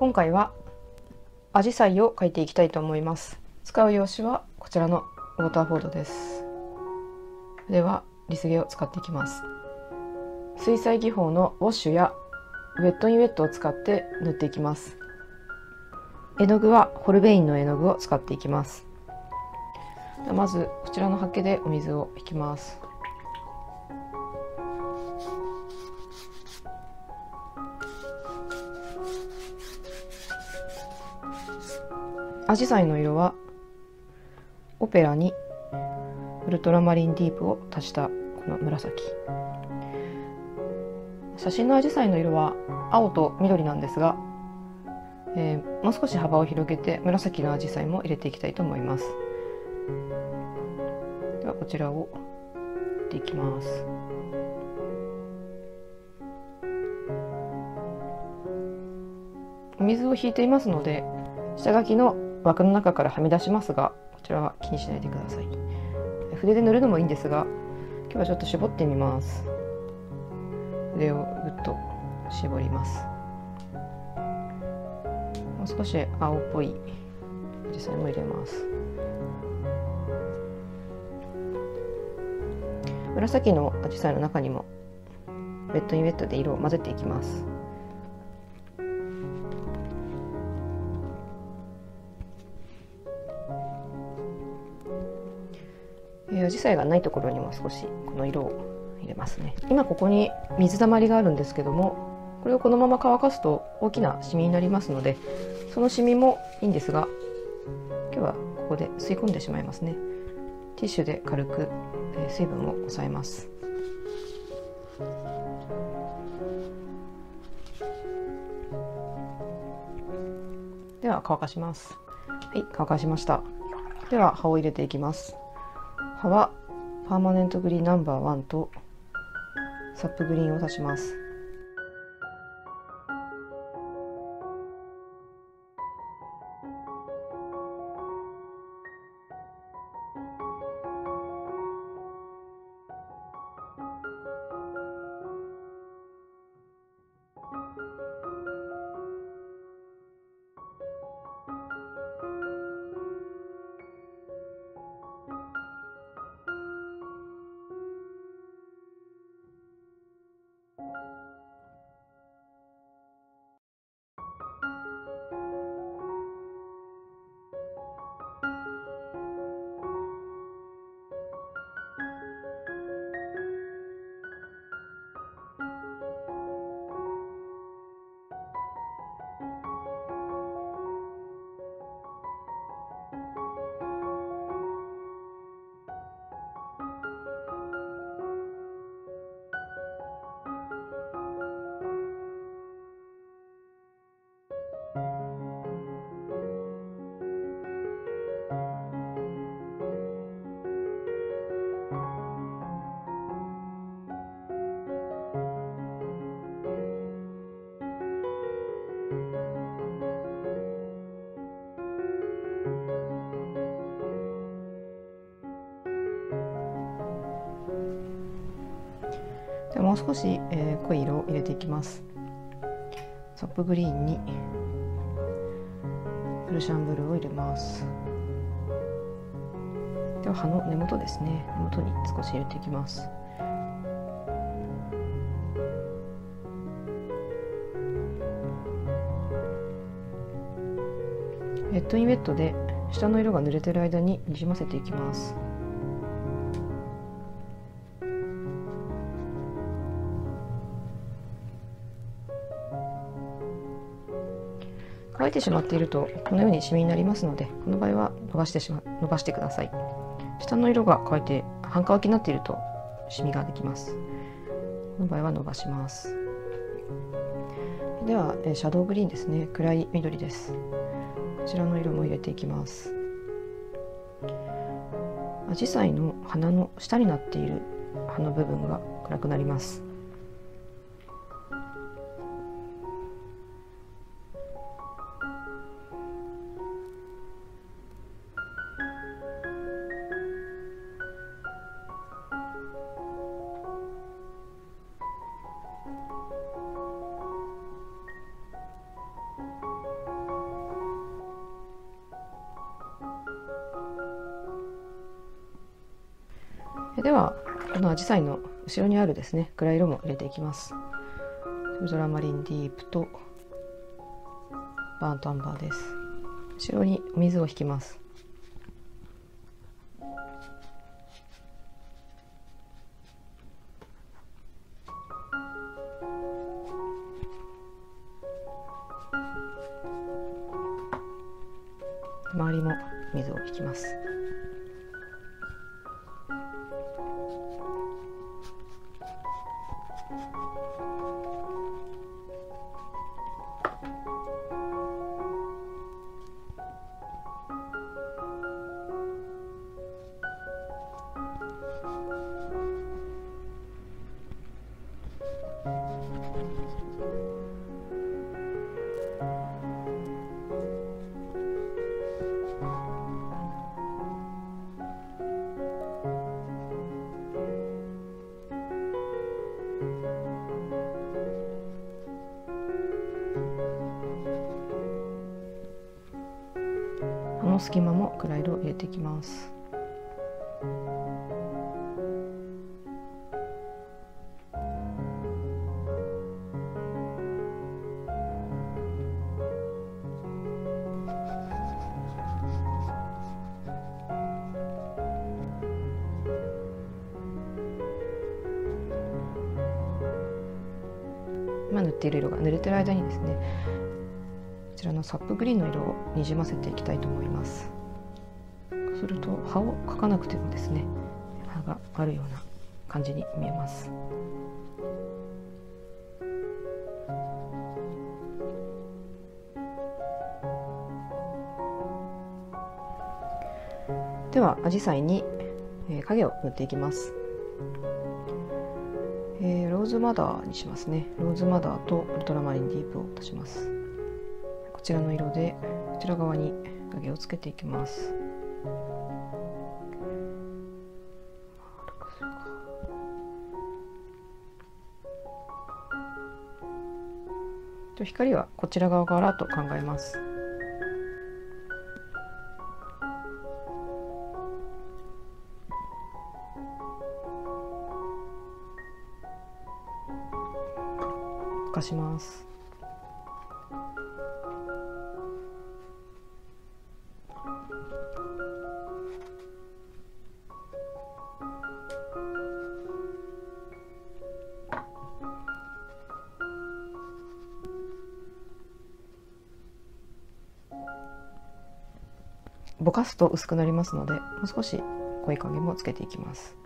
今回はアジサイを描いていきたいと思います。使う用紙はこちらのウォーターボードです。ではリス毛を使っていきます。水彩技法のウォッシュやウェットインウェットを使って塗っていきます。絵の具はホルベインの絵の具を使っていきます。まずこちらのハケでお水を引きます。アジサイの色はオペラにウルトラマリンディープを足したこの紫。写真のアジサイの色は青と緑なんですが、もう少し幅を広げて紫のアジサイも入れていきたいと思います。ではこちらを塗っていきます。お水を引いていますので下書きの枠の中からはみ出しますが、こちらは気にしないでください。筆で塗るのもいいんですが、今日はちょっと絞ってみます。筆をぐっと絞ります。もう少し青っぽいアジサイも入れます。紫のアジサイの中にもウェットインウェットで色を混ぜていきます。アジサイがないところにも少しこの色を入れますね。今ここに水たまりがあるんですけども、これをこのまま乾かすと大きなシミになりますので、そのシミもいいんですが、今日はここで吸い込んでしまいますね。ティッシュで軽く水分を抑えます。では乾かします。はい、乾かしました。では葉を入れていきます。葉はパーマネントグリーンナンバー1とサップグリーンを足します。ではもう少し、濃い色を入れていきます。サップグリーンにブルシャンブルーを入れます。では葉の根元ですね、根元に少し入れていきます。ウェットインウェットで下の色が濡れている間ににじませていきます。乾いてしまっているとこのようにシミになりますので、この場合は伸ばしてください。下の色が乾いて半乾きになっているとシミができます。この場合は伸ばします。ではシャドーグリーンですね、暗い緑です。こちらの色も入れていきます。アジサイの花の下になっている葉の部分が暗くなります。ではこのアジサイの後ろにあるですね暗い色も入れていきます。ウルトラマリンディープとバーントアンバーです。後ろにお水を引きます。周りも水を引きます。この隙間も暗い色を入れていきます。今塗っている色が濡れてる間にですね、こちらのサップグリーンの色をにじませていきたいと思います。そうすると葉を描かなくてもですね、葉があるような感じに見えます。ではアジサイに影を塗っていきます。ローズマダーにしますね。ローズマダーとウルトラマリンディープを足します。こちらの色でこちら側に影をつけていきます。光はこちら側からと考えます。ぼかします。ぼかすと薄くなりますので、もう少し濃い影もつけていきます。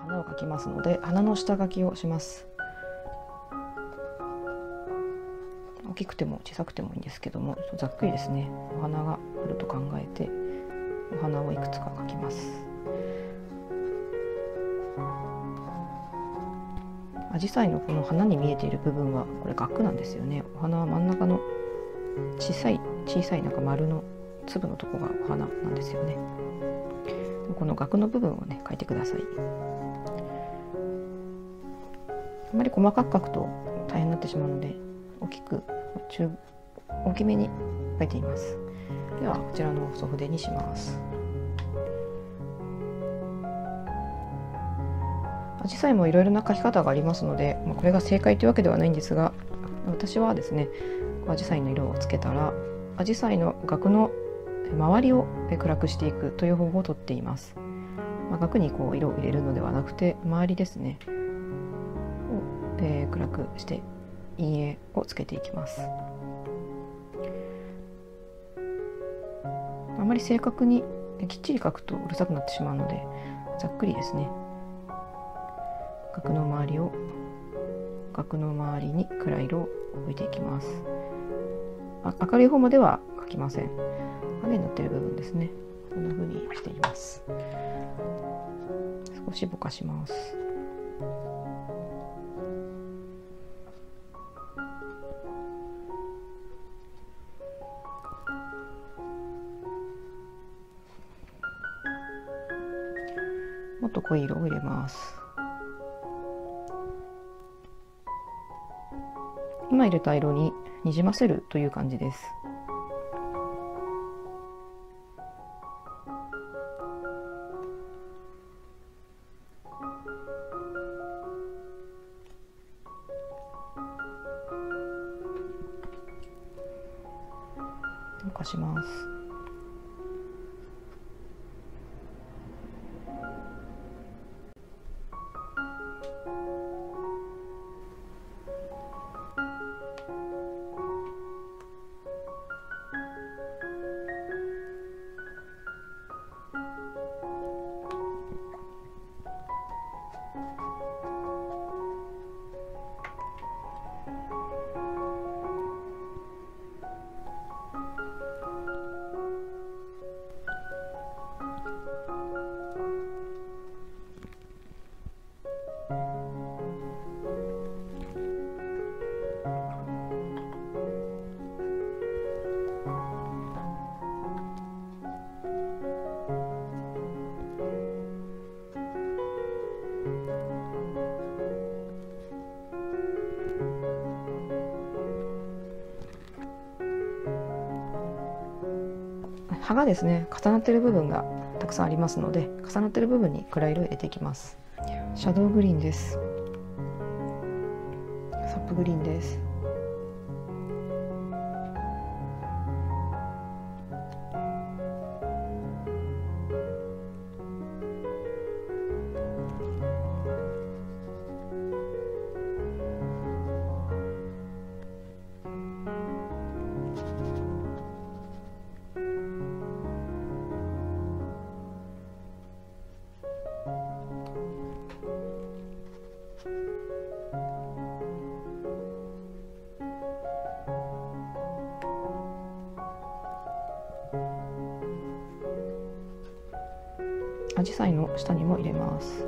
花を描きますので、花の下描きをします。大きくても小さくてもいいんですけども、ざっくりですね、お花があると考えてお花をいくつか描きます。アジサイのこの花に見えている部分はこれ萼なんですよね。お花は真ん中の小さいなんか丸の粒のとこがお花なんですよね。この萼の部分をね描いてください。あまり細かく描くと大変になってしまうので、大きめに描いています。ではこちらの細筆にします。アジサイもいろいろな描き方がありますので、これが正解というわけではないんですが、私はですね、アジサイの色をつけたらアジサイの萼の周りを暗くしていくという方法をとっています。額にこう色を入れるのではなくて、周りですねを、暗くして陰影をつけていきます。あまり正確にきっちり描くとうるさくなってしまうので、ざっくりですね、額の周りに暗い色を置いていきます。明るい方までは描きません。影になっている部分ですね、こんな風にしています。少しぼかします。と濃い色を入れます。今入れた色ににじませるという感じです。溶かします。葉がですね、重なっている部分がたくさんありますので、重なっている部分に暗い色を入れていきます。シャドウグリーンです。サップグリーンです。アジサイの下にも入れます。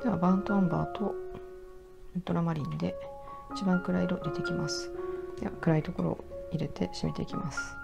ではバーントアンバーとウルトラマリンで一番暗い色を入れていきます。では暗いところを入れて締めていきます。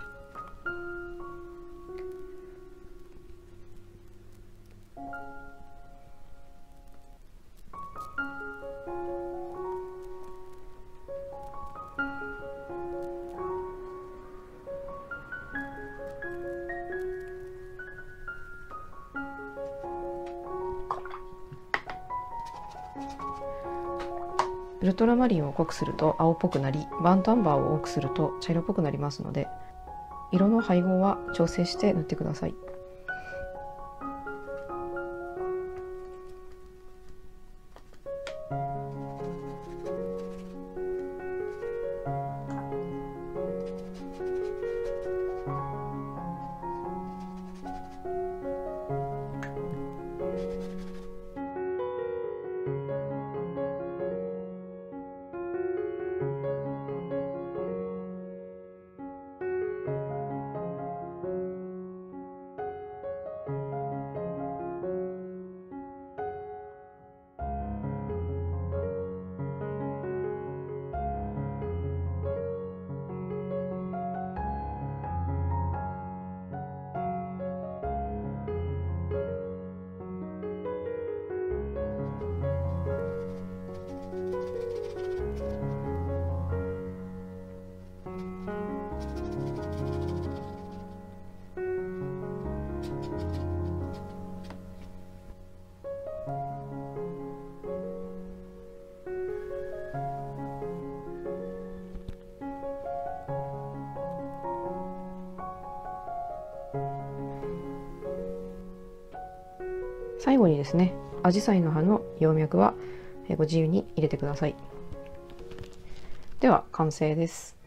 ウルトラマリンを濃くすると青っぽくなり、バーントアンバーを多くすると茶色っぽくなりますので、色の配合は調整して塗ってください。最後にですね、アジサイの葉の葉脈はご自由に入れてください。では完成です。